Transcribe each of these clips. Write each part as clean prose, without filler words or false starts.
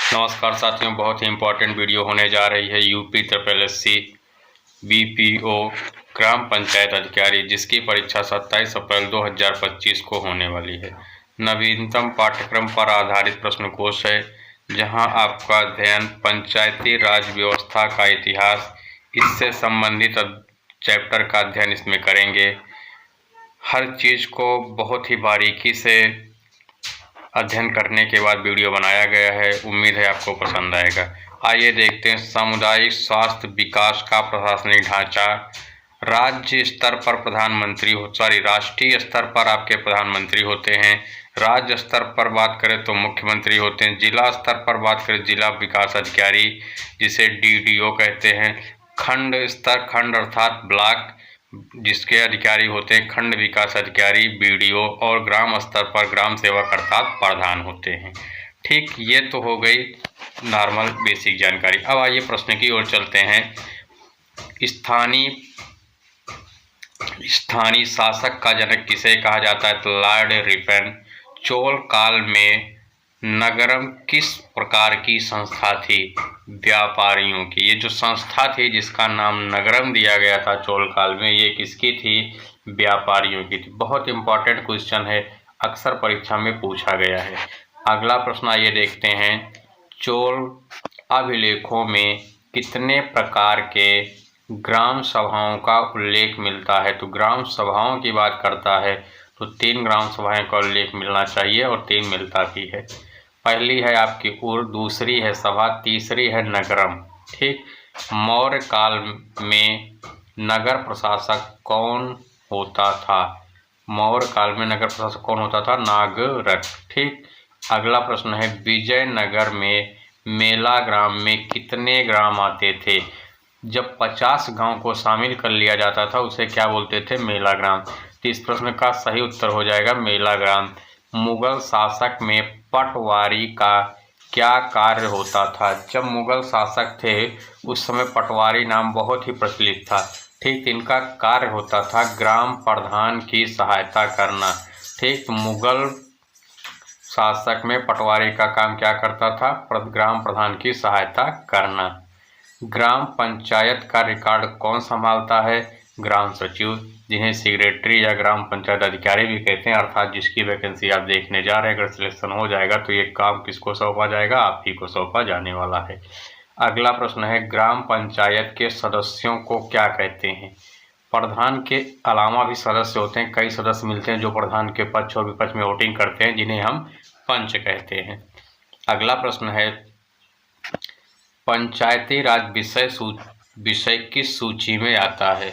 नमस्कार साथियों, बहुत ही इम्पोर्टेंट वीडियो होने जा रही है। यूपी SSC BPO ग्राम पंचायत अधिकारी जिसकी परीक्षा 27 अप्रैल 2025 को होने वाली है। नवीनतम पाठ्यक्रम पर आधारित प्रश्नकोश है, जहां आपका अध्ययन पंचायती राज व्यवस्था का इतिहास, इससे संबंधित चैप्टर का अध्ययन इसमें करेंगे। हर चीज़ को बहुत ही बारीकी से अध्ययन करने के बाद वीडियो बनाया गया है। उम्मीद है आपको पसंद आएगा। आइए देखते हैं सामुदायिक स्वास्थ्य विकास का प्रशासनिक ढांचा। राज्य स्तर पर राष्ट्रीय स्तर पर आपके प्रधानमंत्री होते हैं। राज्य स्तर पर बात करें तो मुख्यमंत्री होते हैं। जिला स्तर पर बात करें जिला विकास अधिकारी, जिसे DDO कहते हैं। खंड स्तर, खंड अर्थात ब्लॉक, जिसके अधिकारी होते हैं खंड विकास अधिकारी BDO, और ग्राम स्तर पर ग्राम सेवक अर्थात प्रधान होते हैं। ठीक, ये तो हो गई नॉर्मल बेसिक जानकारी। अब आइए प्रश्न की ओर चलते हैं। स्थानीय शासक का जनक किसे कहा जाता है? तो लॉर्ड रिपन। चोल काल में नगरम किस प्रकार की संस्था थी? व्यापारियों की। ये जो संस्था थी जिसका नाम नगरम दिया गया था चोल काल में, ये किसकी थी? व्यापारियों की थी। बहुत इंपॉर्टेंट क्वेश्चन है, अक्सर परीक्षा में पूछा गया है। अगला प्रश्न आइए देखते हैं। चोल अभिलेखों में कितने प्रकार के ग्राम सभाओं का उल्लेख मिलता है? तो ग्राम सभाओं की बात करता है तो 3 ग्राम सभाएं का उल्लेख मिलना चाहिए और 3 मिलता भी है। पहली है आपकी उर, दूसरी है सभा, तीसरी है नगरम। ठीक, मौर्य काल में नगर प्रशासक कौन होता था? मौर्य काल में नगर प्रशासक कौन होता था? नागरथ। ठीक, अगला प्रश्न है विजयनगर में मेला ग्राम में कितने ग्राम आते थे? जब 50 गांव को शामिल कर लिया जाता था उसे क्या बोलते थे? मेला ग्राम। तो इस प्रश्न का सही उत्तर हो जाएगा मेला ग्राम। मुगल शासक में पटवारी का क्या कार्य होता था? जब मुगल शासक थे उस समय पटवारी नाम बहुत ही प्रचलित था। ठीक, इनका कार्य होता था ग्राम प्रधान की सहायता करना। ठीक, मुगल शासक में पटवारी का काम क्या करता था? ग्राम प्रधान की सहायता करना। ग्राम पंचायत का रिकॉर्ड कौन संभालता है? ग्राम सचिव, जिन्हें सेक्रेटरी या ग्राम पंचायत अधिकारी भी कहते हैं, अर्थात जिसकी वैकेंसी आप देखने जा रहे हैं। अगर सिलेक्शन हो जाएगा तो ये काम किसको सौंपा जाएगा? आप ही को सौंपा जाने वाला है। अगला प्रश्न है ग्राम पंचायत के सदस्यों को क्या कहते हैं? प्रधान के अलावा भी सदस्य होते हैं, कई सदस्य मिलते हैं जो प्रधान के पक्ष और विपक्ष में वोटिंग करते हैं, जिन्हें हम पंच कहते हैं। अगला प्रश्न है पंचायती राज विषय किस सूची में आता है?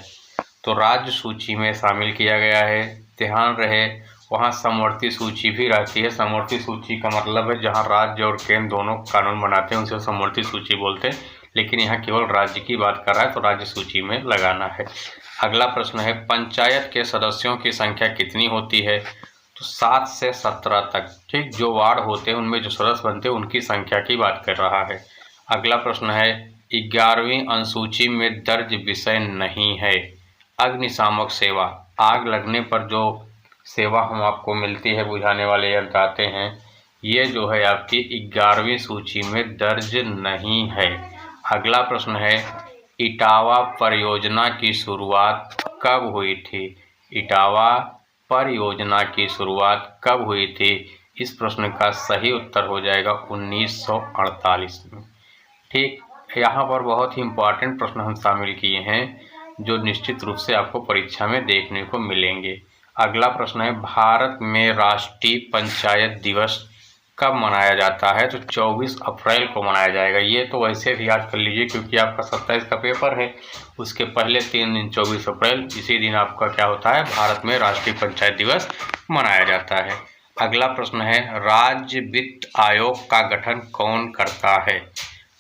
तो राज्य सूची में शामिल किया गया है। ध्यान रहे वहाँ समवर्ती सूची भी रहती है। समवर्ती सूची का मतलब है जहाँ राज्य और केंद्र दोनों कानून बनाते हैं उसे समवर्ती सूची बोलते हैं, लेकिन यहाँ केवल राज्य की बात कर रहा है तो राज्य सूची में लगाना है। अगला प्रश्न है पंचायत के सदस्यों की संख्या कितनी होती है? तो 7 से 17 तक। ठीक, जो वार्ड होते हैं उनमें जो सदस्य बनते हैं उनकी संख्या की बात कर रहा है। अगला प्रश्न है 11वीं अनुसूची में दर्ज विषय नहीं है। अग्निशामक सेवा, आग लगने पर जो सेवा हम आपको मिलती है, बुझाने वाले यंत्र आते हैं, ये जो है आपकी 11वीं सूची में दर्ज नहीं है। अगला प्रश्न है इटावा परियोजना की शुरुआत कब हुई थी? इटावा परियोजना की शुरुआत कब हुई थी? इस प्रश्न का सही उत्तर हो जाएगा 1948 में। ठीक, यहाँ पर बहुत ही इम्पोर्टेंट प्रश्न हम शामिल किए हैं जो निश्चित रूप से आपको परीक्षा में देखने को मिलेंगे। अगला प्रश्न है भारत में राष्ट्रीय पंचायत दिवस कब मनाया जाता है? तो 24 अप्रैल को मनाया जाएगा। ये तो वैसे भी याद कर लीजिए क्योंकि आपका 27 का पेपर है, उसके पहले 3 दिन 24 अप्रैल, इसी दिन आपका क्या होता है? भारत में राष्ट्रीय पंचायत दिवस मनाया जाता है। अगला प्रश्न है राज्य वित्त आयोग का गठन कौन करता है?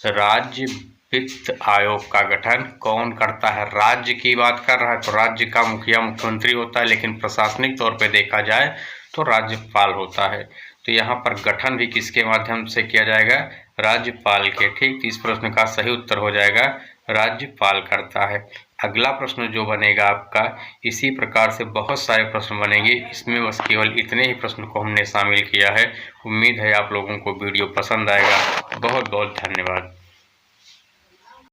राज्य वित्त आयोग का गठन कौन करता है? राज्य की बात कर रहा है तो राज्य का मुखिया मुख्यमंत्री होता है, लेकिन प्रशासनिक तौर पे देखा जाए तो राज्यपाल होता है। तो यहाँ पर गठन भी किसके माध्यम से किया जाएगा? राज्यपाल के। ठीक, इस प्रश्न का सही उत्तर हो जाएगा राज्यपाल करता है। अगला प्रश्न जो बनेगा आपका, इसी प्रकार से बहुत सारे प्रश्न बनेंगे, इसमें बस केवल इतने ही प्रश्न को हमने शामिल किया है। उम्मीद है आप लोगों को वीडियो पसंद आएगा। बहुत बहुत धन्यवाद।